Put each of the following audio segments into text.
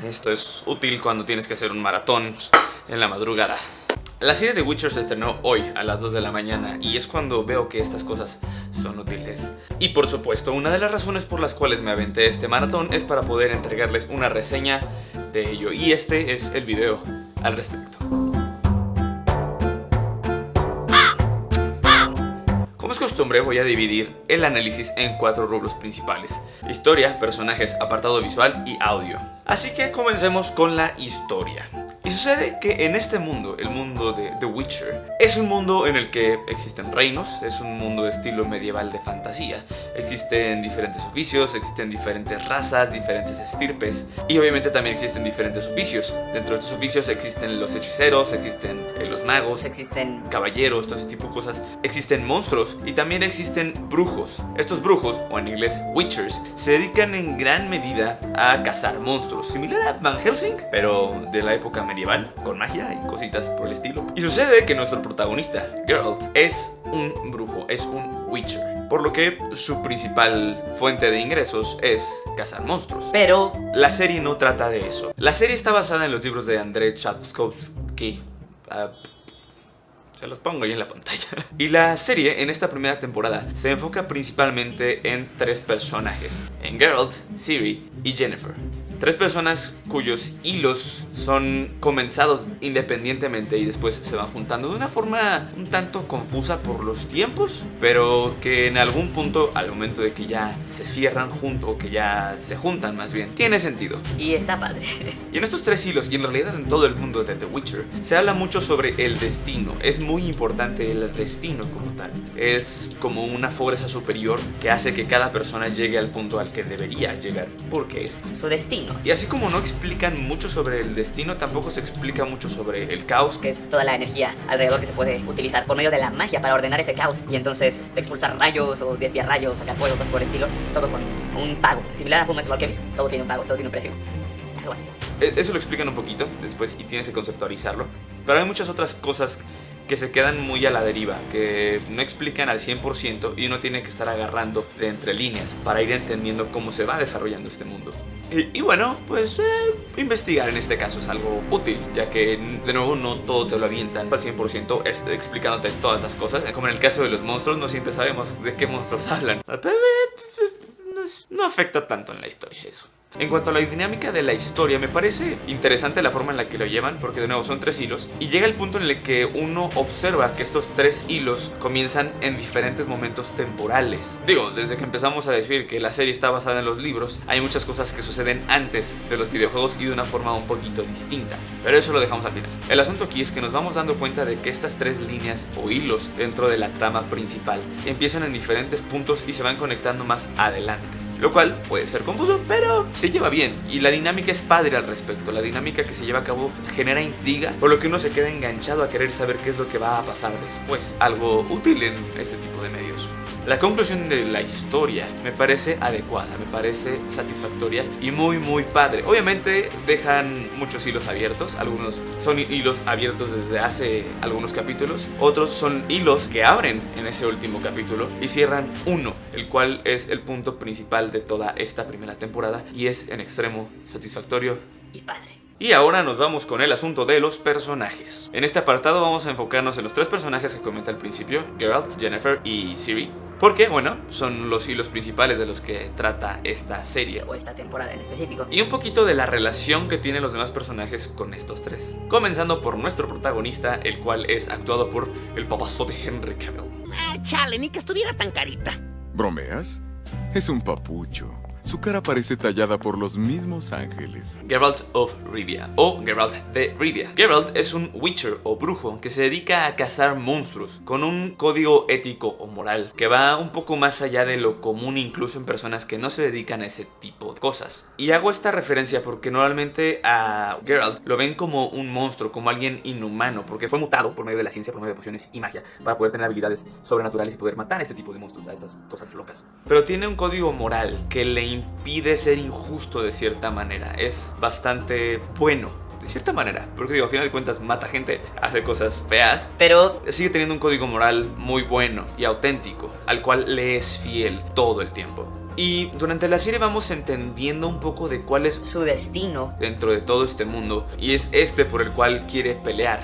Esto es útil cuando tienes que hacer un maratón en la madrugada. La serie de Witcher se estrenó hoy a las 2 de la mañana y es cuando veo que estas cosas son útiles. Y por supuesto, una de las razones por las cuales me aventé este maratón es para poder entregarles una reseña de ello. Y este es el video al respecto. Como es costumbre, voy a dividir el análisis en 4 rubros principales: historia, personajes, apartado visual y audio. Así que comencemos con la historia. Y sucede que en este mundo, el mundo de The Witcher, es un mundo en el que existen reinos, es un mundo de estilo medieval de fantasía. Existen diferentes oficios, existen diferentes razas, diferentes estirpes y obviamente también existen diferentes oficios. Dentro de estos oficios existen los hechiceros, existen los magos, existen caballeros, todo ese tipo de cosas. Existen monstruos y también existen brujos. Estos brujos, o en inglés Witchers, se dedican en gran medida a cazar monstruos, similar a Van Helsing, pero de la época medieval, con magia y cositas por el estilo. Y sucede que nuestro protagonista, Geralt, es un brujo, es un Witcher, por lo que su principal fuente de ingresos es cazar monstruos. Pero la serie no trata de eso. La serie está basada en los libros de Andrzej Sapkowski. Se los pongo ahí en la pantalla. Y la serie en esta primera temporada se enfoca principalmente en 3 personajes: en Geralt, Ciri y Yennefer. 3 personas cuyos hilos son comenzados independientemente y después se van juntando de una forma un tanto confusa por los tiempos, pero que en algún punto, al momento de que ya se cierran juntos, o que ya se juntan más bien, tiene sentido. Y está padre. Y en estos 3 hilos, y en realidad en todo el mundo de The Witcher, se habla mucho sobre el destino. Es muy importante el destino como tal. Es como una fuerza superior que hace que cada persona llegue al punto al que debería llegar, porque es su destino. Y así como no explican mucho sobre el destino, tampoco se explica mucho sobre el caos, que es toda la energía alrededor que se puede utilizar por medio de la magia para ordenar ese caos y entonces expulsar rayos o desviar rayos, sacar fuego, cosas por el estilo, todo con un pago. Similar a Fullmetal Alchemist, todo tiene un pago, todo tiene un precio. Algo así. Eso lo explican un poquito después y tienes que conceptualizarlo, pero hay muchas otras cosas que se quedan muy a la deriva, que no explican al 100% y uno tiene que estar agarrando de entre líneas para ir entendiendo cómo se va desarrollando este mundo. Y bueno, pues investigar en este caso es algo útil, ya que de nuevo no todo te lo avientan al 100% explicándote todas las cosas. Como en el caso de los monstruos, no siempre sabemos de qué monstruos hablan. No afecta tanto en la historia eso. En cuanto a la dinámica de la historia, me parece interesante la forma en la que lo llevan, porque de nuevo son 3 hilos y llega el punto en el que uno observa que estos 3 hilos comienzan en diferentes momentos temporales. Digo, desde que empezamos a decir que la serie está basada en los libros, hay muchas cosas que suceden antes de los videojuegos y de una forma un poquito distinta, pero eso lo dejamos al final. El asunto aquí es que nos vamos dando cuenta de que estas 3 líneas o hilos dentro de la trama principal empiezan en diferentes puntos y se van conectando más adelante, lo cual puede ser confuso, pero se lleva bien. Y la dinámica es padre al respecto. La dinámica que se lleva a cabo genera intriga, por lo que uno se queda enganchado a querer saber qué es lo que va a pasar después. Algo útil en este tipo de medios. La conclusión de la historia me parece adecuada, me parece satisfactoria y muy padre. Obviamente dejan muchos hilos abiertos. Algunos son hilos abiertos desde hace algunos capítulos, otros son hilos que abren en ese último capítulo y cierran uno, el cual es el punto principal de toda esta primera temporada y es en extremo satisfactorio y padre. Y ahora nos vamos con el asunto de los personajes. En este apartado vamos a enfocarnos en los 3 personajes que comenté al principio: Geralt, Yennefer y Ciri, porque, bueno, son los hilos principales de los que trata esta serie o esta temporada en específico. Y un poquito de la relación que tienen los demás personajes con estos 3. Comenzando por nuestro protagonista, el cual es actuado por el papazote Henry Cavill. Chale, ni que estuviera tan carita. ¿Bromeas? Es un papucho. Su cara parece tallada por los mismos ángeles. Geralt of Rivia, o Geralt de Rivia. Geralt es un Witcher o brujo que se dedica a cazar monstruos con un código ético o moral que va un poco más allá de lo común, incluso en personas que no se dedican a ese tipo de cosas. Y hago esta referencia porque normalmente a Geralt lo ven como un monstruo, como alguien inhumano, porque fue mutado por medio de la ciencia, por medio de pociones y magia, para poder tener habilidades sobrenaturales y poder matar a este tipo de monstruos, a estas cosas locas. Pero tiene un código moral que le impide ser injusto de cierta manera. Es bastante bueno de cierta manera, porque digo, a final de cuentas mata gente, hace cosas feas, pero sigue teniendo un código moral muy bueno y auténtico, al cual le es fiel todo el tiempo. Y durante la serie vamos entendiendo un poco de cuál es Su destino. dentro de todo este mundo, y es por el cual quiere pelear,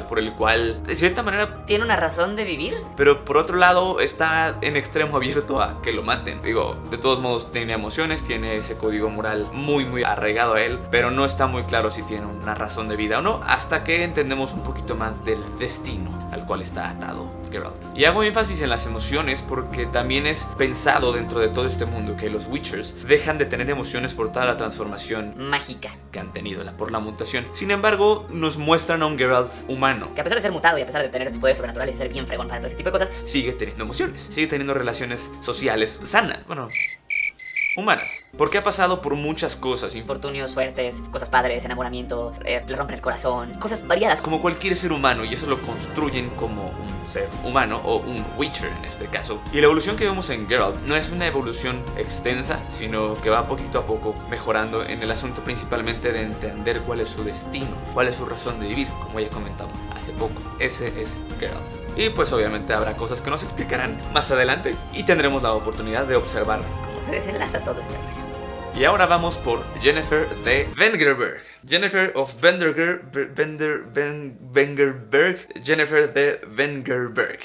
por el cual de cierta manera, ¿Tiene una razón de vivir? pero por otro lado está en extremo abierto a que lo maten. Digo, de todos modos tiene emociones, tiene ese código moral muy arraigado a él, pero no está muy claro si tiene una razón de vida o no, hasta que entendemos un poquito más del destino al cual está atado Geralt. Y hago énfasis en las emociones porque también es pensado dentro de todo este mundo que los Witchers dejan de tener emociones por toda la transformación Mágica. que han tenido por la mutación. Sin embargo, nos muestran a un Geralt humano. Que a pesar de ser mutado y a pesar de tener poderes sobrenaturales y ser bien fregón para todo ese tipo de cosas, Sigue teniendo emociones, sigue teniendo relaciones sociales sanas, bueno, humanas. Porque ha pasado por muchas cosas, infortunios, suertes, cosas padres, enamoramiento, le rompen el corazón, cosas variadas. como cualquier ser humano, y eso lo construyen como un ser humano o un Witcher en este caso. Y la evolución que vemos en Geralt no es una evolución extensa, sino que va poquito a poco mejorando en el asunto principalmente de entender cuál es su destino, cuál es su razón de vivir, como ya comentamos hace poco. Ese es Geralt. Y pues obviamente habrá cosas que nos explicarán más adelante y tendremos la oportunidad de observar. ¿Cómo se desenlaza todo este rollo? Y ahora vamos por Yennefer de Vengerberg. Yennefer of Vengerberg. Yennefer de Vengerberg.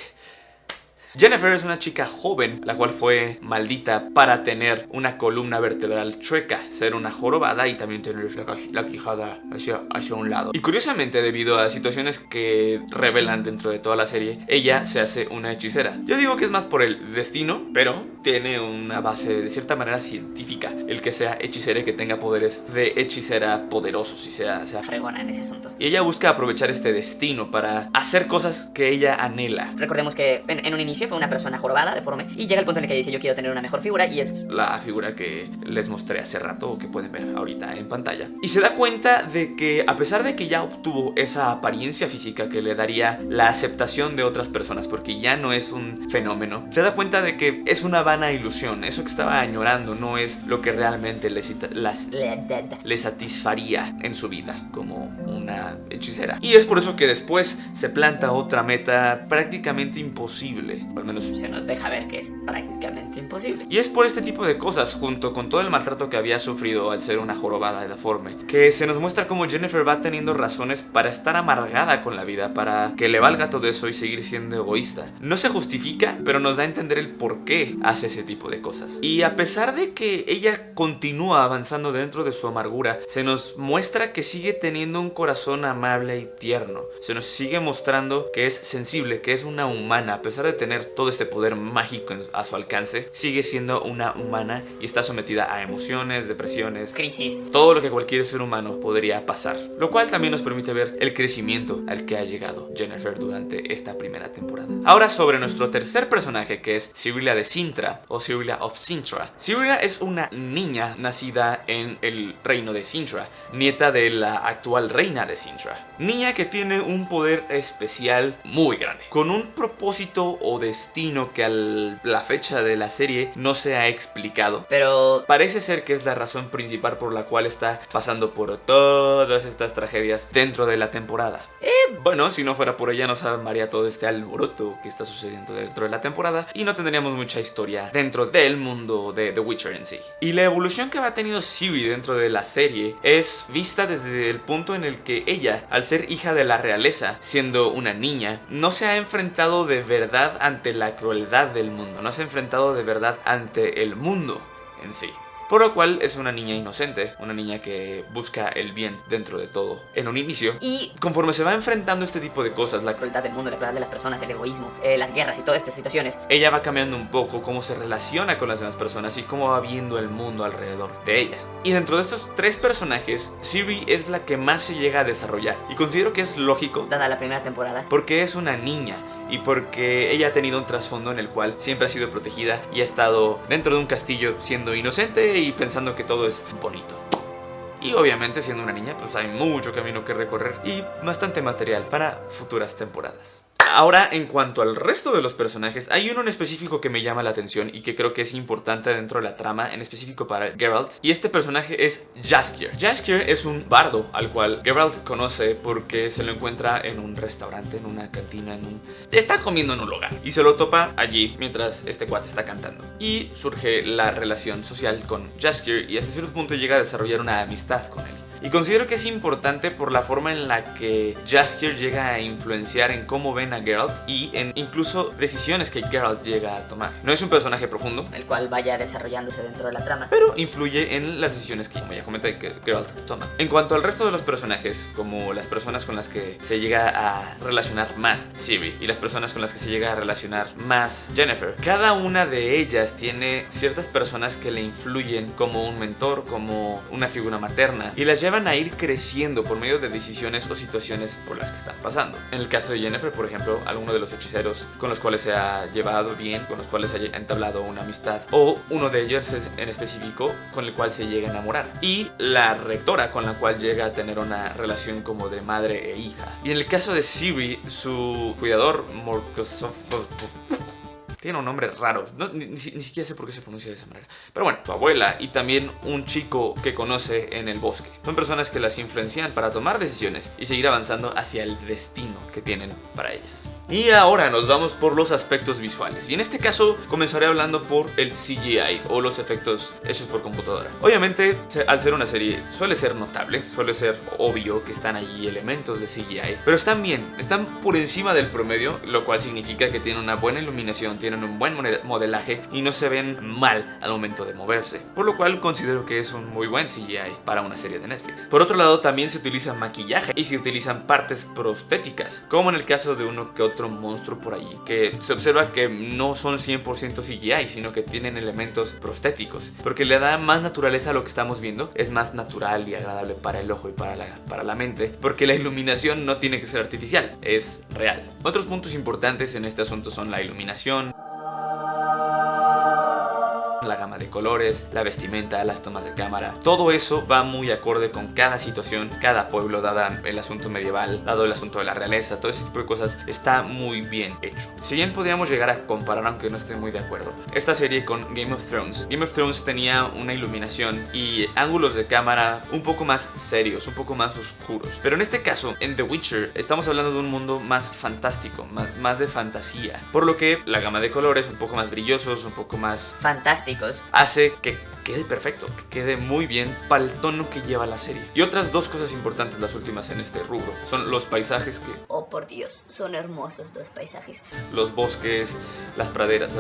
Jennifer es una chica joven, la cual fue maldita para tener una columna vertebral chueca, ser una jorobada y también tener la quijada hacia un lado. Y curiosamente, debido a situaciones que revelan dentro de toda la serie, ella se hace una hechicera. Yo digo que es más por el destino, pero tiene una base de cierta manera científica el que sea hechicera y que tenga poderes de hechicera poderosos y sea Fregona en ese asunto. Y ella busca aprovechar este destino para hacer cosas que ella anhela. Recordemos que en un inicio fue una persona jorobada, deforme, y llega el punto en el que dice yo quiero tener una mejor figura y es la figura que les mostré hace rato o que pueden ver ahorita en pantalla. Y se da cuenta de que a pesar de que ya obtuvo esa apariencia física que le daría la aceptación de otras personas porque ya no es un fenómeno, se da cuenta de que es una vana ilusión. Eso que estaba añorando no es lo que realmente le satisfaría en su vida como una hechicera. Y es por eso que después se planta otra meta prácticamente imposible. Al menos se nos deja ver que es prácticamente imposible. Y es por este tipo de cosas, junto con todo el maltrato que había sufrido al ser una jorobada y deforme, que se nos muestra cómo Yennefer va teniendo razones para estar amargada con la vida, para que le valga todo eso y seguir siendo egoísta. No se justifica, pero nos da a entender el por qué hace ese tipo de cosas. Y a pesar de que ella continúa avanzando dentro de su amargura, se nos muestra que sigue teniendo un corazón amable y tierno. Se nos sigue mostrando que es sensible, que es una humana, a pesar de tener todo este poder mágico a su alcance, sigue siendo una humana y está sometida a emociones, depresiones, crisis, todo lo que cualquier ser humano podría pasar, lo cual también nos permite ver el crecimiento al que ha llegado Yennefer durante esta primera temporada. Ahora sobre nuestro tercer personaje, que es Cirilla de Cintra o Cirilla of Cintra. Cirilla es una niña nacida en el reino de Cintra, nieta de la actual reina de Cintra, niña que tiene un poder especial muy grande, con un propósito o destino que a la fecha de la serie no se ha explicado, pero parece ser que es la razón principal por la cual está pasando por todas estas tragedias dentro de la temporada. Bueno, si no fuera por ella nos armaría todo este alboroto que está sucediendo dentro de la temporada y no tendríamos mucha historia dentro del mundo de The Witcher en sí. Y la evolución que va teniendo Ciri dentro de la serie es vista desde el punto en el que ella, al ser hija de la realeza, siendo una niña, no se ha enfrentado de verdad ante la crueldad del mundo, no se ha enfrentado de verdad ante el mundo en sí. Por lo cual es una niña inocente, una niña que busca el bien dentro de todo en un inicio. Y conforme se va enfrentando este tipo de cosas, la crueldad del mundo, la crueldad de las personas, el egoísmo, las guerras y todas estas situaciones, ella va cambiando un poco cómo se relaciona con las demás personas y cómo va viendo el mundo alrededor de ella. Y dentro de estos tres personajes, Ciri es la que más se llega a desarrollar. Y considero que es lógico, dada la primera temporada, porque es una niña y porque ella ha tenido un trasfondo en el cual siempre ha sido protegida y ha estado dentro de un castillo siendo inocente y pensando que todo es bonito. Y obviamente siendo una niña pues hay mucho camino que recorrer y bastante material para futuras temporadas. Ahora, en cuanto al resto de los personajes, hay uno en específico que me llama la atención y que creo que es importante dentro de la trama, en específico para Geralt. Y este personaje es Jaskier. Jaskier es un bardo al cual Geralt conoce porque se lo encuentra en un restaurante, en una cantina, está comiendo en un lugar. Y se lo topa allí mientras este cuate está cantando. Y surge la relación social con Jaskier y hasta cierto punto llega a desarrollar una amistad con él. Y considero que es importante por la forma en la que Jaskier llega a influenciar en cómo ven a Geralt y en incluso decisiones que Geralt llega a tomar. No es un personaje profundo, El cual vaya desarrollándose dentro de la trama. pero influye en las decisiones que, como ya comenté, que Geralt toma. En cuanto al resto de los personajes, como las personas con las que se llega a relacionar más Ciri y las personas con las que se llega a relacionar más Yennefer, cada una de ellas tiene ciertas personas que le influyen como un mentor, como una figura materna, y las llevan a ir creciendo por medio de decisiones o situaciones por las que están pasando. En el caso de Yennefer, por ejemplo, alguno de los hechiceros con los cuales se ha llevado bien, con los cuales ha entablado una amistad, o uno de ellos en específico con el cual se llega a enamorar, y la rectora con la cual llega a tener una relación como de madre e hija. Y en el caso de Ciri, su cuidador, tiene un nombre raro, ni siquiera sé por qué se pronuncia de esa manera. Pero bueno, su abuela y también un chico que conoce en el bosque. Son personas que las influencian para tomar decisiones y seguir avanzando hacia el destino que tienen para ellas. Y ahora nos vamos por los aspectos visuales. Y en este caso comenzaré hablando por el CGI o los efectos hechos por computadora. Obviamente, al ser una serie, suele ser notable, suele ser obvio que están allí elementos de CGI. Pero están bien, están por encima del promedio, lo cual significa que tienen una buena iluminación, tienen un buen modelaje y no se ven mal al momento de moverse. Por lo cual considero que es un muy buen CGI para una serie de Netflix. Por otro lado, también se utiliza maquillaje y se utilizan partes prostéticas, como en el caso de uno que otro monstruo por allí, que se observa que no son 100% CGI, sino que tienen elementos prostéticos, porque le da más naturaleza a lo que estamos viendo, es más natural y agradable para el ojo y para la mente, porque la iluminación no tiene que ser artificial, es real. Otros puntos importantes en este asunto son la iluminación, la gama de colores, la vestimenta, las tomas de cámara. Todo eso va muy acorde con cada situación, cada pueblo, dada el asunto medieval, dado el asunto de la realeza, todo ese tipo de cosas está muy bien hecho. Si bien podríamos llegar a comparar, aunque no estoy muy de acuerdo, esta serie con Game of Thrones. Game of Thrones tenía una iluminación y ángulos de cámara un poco más serios, un poco más oscuros. Pero en este caso, en The Witcher, estamos hablando de un mundo más fantástico, más de fantasía. Por lo que la gama de colores un poco más brillosos, un poco más Fantásticos. hace que quede perfecto, que quede muy bien para el tono que lleva la serie. Y otras dos cosas importantes, las últimas en este rubro, son los paisajes que... Oh, por Dios, son hermosos los paisajes. Los bosques, las praderas...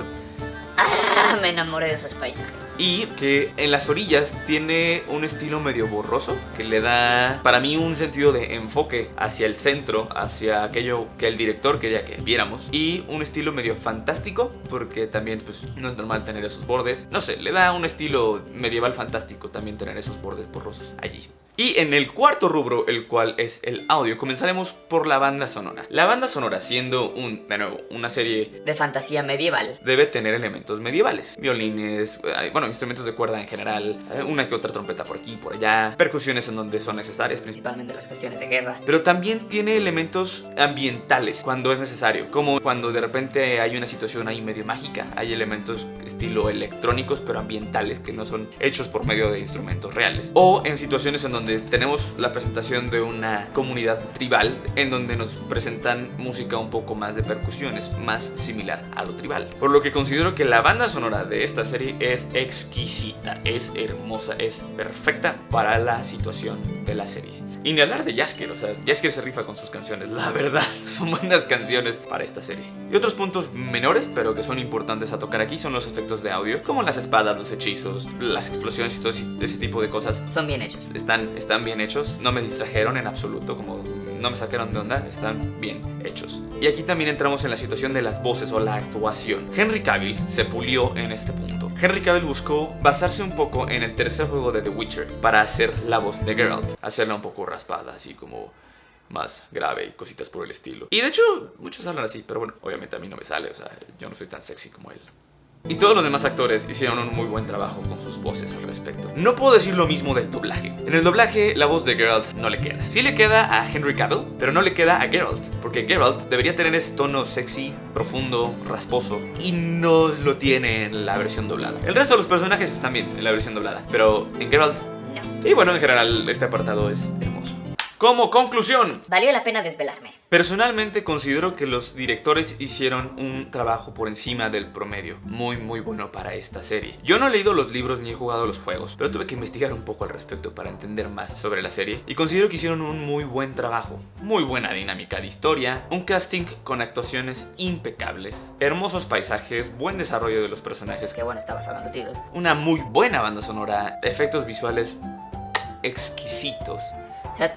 Ah, me enamoré de esos paisajes. Y que en las orillas tiene un estilo medio borroso que le da para mí un sentido de enfoque hacia el centro, hacia aquello que el director quería que viéramos, y un estilo medio fantástico porque también pues no es normal tener esos bordes. No sé, le da un estilo medieval fantástico también tener esos bordes borrosos allí. Y en el cuarto rubro, el cual es el audio, comenzaremos por la banda sonora. La banda sonora, siendo de nuevo, una serie de fantasía medieval, debe tener elementos medievales. Violines, bueno, instrumentos de cuerda en general, una que otra trompeta por aquí y por allá, percusiones en donde son necesarias, principalmente las cuestiones de guerra. Pero también tiene elementos ambientales cuando es necesario, como cuando de repente hay una situación ahí medio mágica, hay elementos estilo electrónicos pero ambientales que no son hechos por medio de instrumentos reales. O en situaciones en donde tenemos la presentación de una comunidad tribal, en donde nos presentan música un poco más de percusiones, más similar a lo tribal. Por lo que considero que la banda sonora de esta serie es exquisita, es hermosa, es perfecta para la situación de la serie. Y ni hablar de Jaskier, o sea, Jaskier se rifa con sus canciones, la verdad, son buenas canciones para esta serie. Y otros puntos menores, pero que son importantes a tocar aquí, son los efectos de audio, como las espadas, los hechizos, las explosiones y todo ese tipo de cosas. Son bien hechos. Están bien hechos, no me distrajeron en absoluto, como no me sacaron de onda, están bien hechos. Y aquí también entramos en la situación de las voces o la actuación. Henry Cavill se pulió en este punto. Henry Cavill buscó basarse un poco en el tercer juego de The Witcher para hacer la voz de Geralt, hacerla un poco raspada, así como más grave y cositas por el estilo. Y de hecho, muchos hablan así, pero bueno, obviamente a mí no me sale, o sea, yo no soy tan sexy como él. Y todos los demás actores hicieron un muy buen trabajo con sus voces al respecto. No puedo decir lo mismo del doblaje. En el doblaje, la voz de Geralt no le queda. Sí le queda a Henry Cavill, pero no le queda a Geralt, porque Geralt debería tener ese tono sexy, profundo, rasposo, y no lo tiene en la versión doblada. El resto de los personajes están bien en la versión doblada, pero en Geralt no. Y bueno, en general, este apartado es hermoso. Como conclusión, valió la pena desvelarme. Personalmente considero que los directores hicieron un trabajo por encima del promedio, muy bueno para esta serie. Yo no he leído los libros ni he jugado los juegos, pero tuve que investigar un poco al respecto para entender más sobre la serie y considero que hicieron un muy buen trabajo, muy buena dinámica de historia, un casting con actuaciones impecables, hermosos paisajes, buen desarrollo de los personajes, Qué bueno está basado en los libros. una muy buena banda sonora, efectos visuales exquisitos. O sea,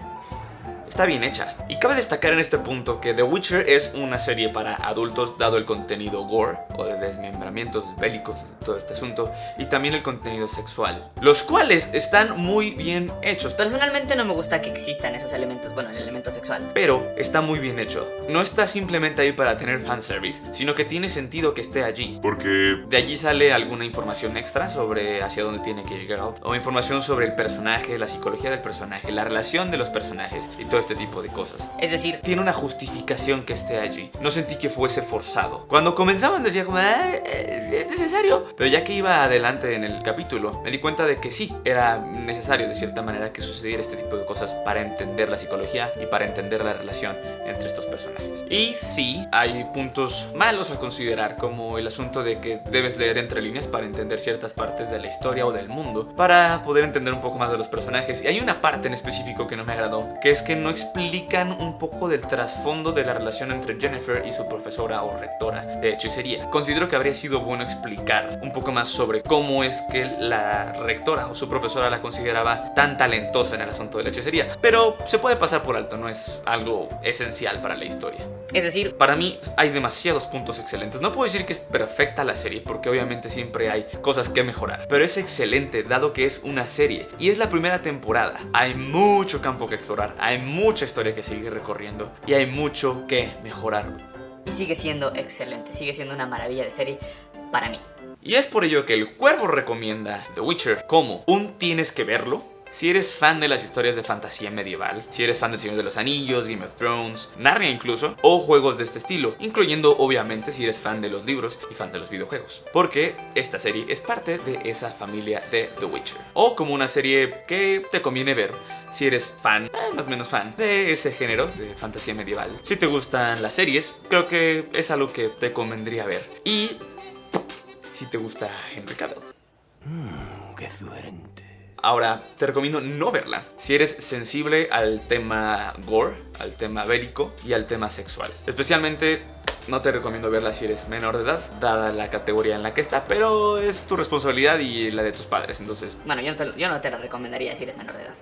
Está bien hecha. Y cabe destacar en este punto que The Witcher es una serie para adultos dado el contenido gore o de desmembramientos bélicos de todo este asunto y también el contenido sexual, los cuales están muy bien hechos, personalmente no me gusta que existan esos elementos, bueno, el elemento sexual. pero está muy bien hecho. No está simplemente ahí para tener fanservice, sino que tiene sentido que esté allí, porque de allí sale alguna información extra sobre hacia dónde tiene que ir Geralt, o información sobre el personaje, la psicología del personaje, la relación de los personajes y todo este tipo de cosas. Es decir, Tiene una justificación que esté allí. No sentí que fuese forzado. Cuando comenzaban decía como, ¿es necesario? Pero ya que iba adelante en el capítulo, me di cuenta de que sí, era necesario de cierta manera que sucediera este tipo de cosas para entender la psicología y para entender la relación entre estos personajes. Y sí, hay puntos malos a considerar, como el asunto de que debes leer entre líneas para entender ciertas partes de la historia o del mundo, para poder entender un poco más de los personajes. Y hay una parte en específico que no me agradó, que es que no explican un poco del trasfondo de la relación entre Jennifer y su profesora o rectora de hechicería. Considero que habría sido bueno explicar un poco más sobre cómo es que la rectora o su profesora la consideraba tan talentosa en el asunto de la hechicería, pero se puede pasar por alto, no es algo esencial para la historia. es decir, Para mí hay demasiados puntos excelentes. No puedo decir que es perfecta la serie, porque obviamente siempre hay cosas que mejorar, pero es excelente dado que es una serie y es la primera temporada. Hay mucho campo que explorar, hay mucha historia que seguir recorriendo y hay mucho que mejorar. y sigue siendo excelente, sigue siendo una maravilla de serie para mí. Y es por ello que el Cuervo recomienda The Witcher como un tienes que verlo. Si eres fan de las historias de fantasía medieval, si eres fan del Señor de los Anillos, Game of Thrones, Narnia incluso, o juegos de este estilo, incluyendo obviamente si eres fan de los libros y fan de los videojuegos, porque esta serie es parte de esa familia de The Witcher, o como una serie que te conviene ver si eres fan, más o menos fan, de ese género de fantasía medieval. Si te gustan las series, creo que es algo que te convendría ver, y si te gusta Henry Cavill. ¡Qué sugerente! Ahora, te recomiendo no verla si eres sensible al tema gore, al tema bélico y al tema sexual. Especialmente, no te recomiendo verla si eres menor de edad, dada la categoría en la que está, pero es tu responsabilidad y la de tus padres, entonces... Bueno, yo no te la recomendaría si eres menor de edad.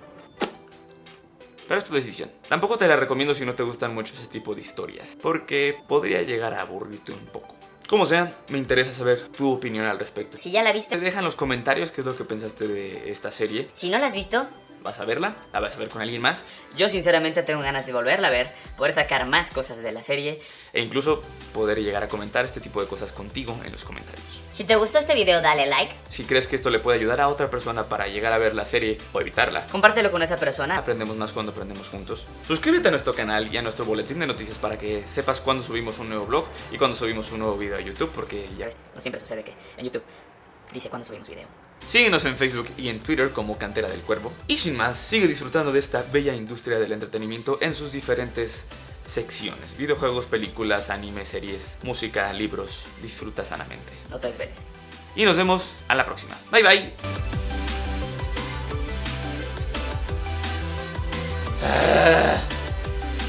Pero es tu decisión. Tampoco te la recomiendo si no te gustan mucho ese tipo de historias, porque podría llegar a aburrirte un poco. Como sea, me interesa saber tu opinión al respecto. Si ya la Te viste, deja en los comentarios qué es lo que pensaste de esta serie. si no la has visto, ¿Vas a verla? ¿La vas a ver con alguien más? yo sinceramente tengo ganas de volverla a ver, poder sacar más cosas de la serie. E incluso poder llegar a comentar este tipo de cosas contigo en los comentarios. Si te gustó este video, dale like, Si crees que esto le puede ayudar a otra persona para llegar a ver la serie o evitarla, compártelo con esa persona. aprendemos más cuando aprendemos juntos. Suscríbete a nuestro canal y a nuestro boletín de noticias para que sepas cuando subimos un nuevo vlog y cuando subimos un nuevo video a YouTube, porque Ya ya... ves, no siempre sucede que en YouTube dice cuando subimos video. Síguenos en Facebook y en Twitter como Cantera del Cuervo. Y sin más, sigue disfrutando de esta bella industria del entretenimiento en sus diferentes secciones: videojuegos, películas, anime, series, música, libros. Disfruta sanamente. No te desveles. Y nos vemos a la próxima. Bye bye.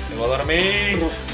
Me voy a dormir.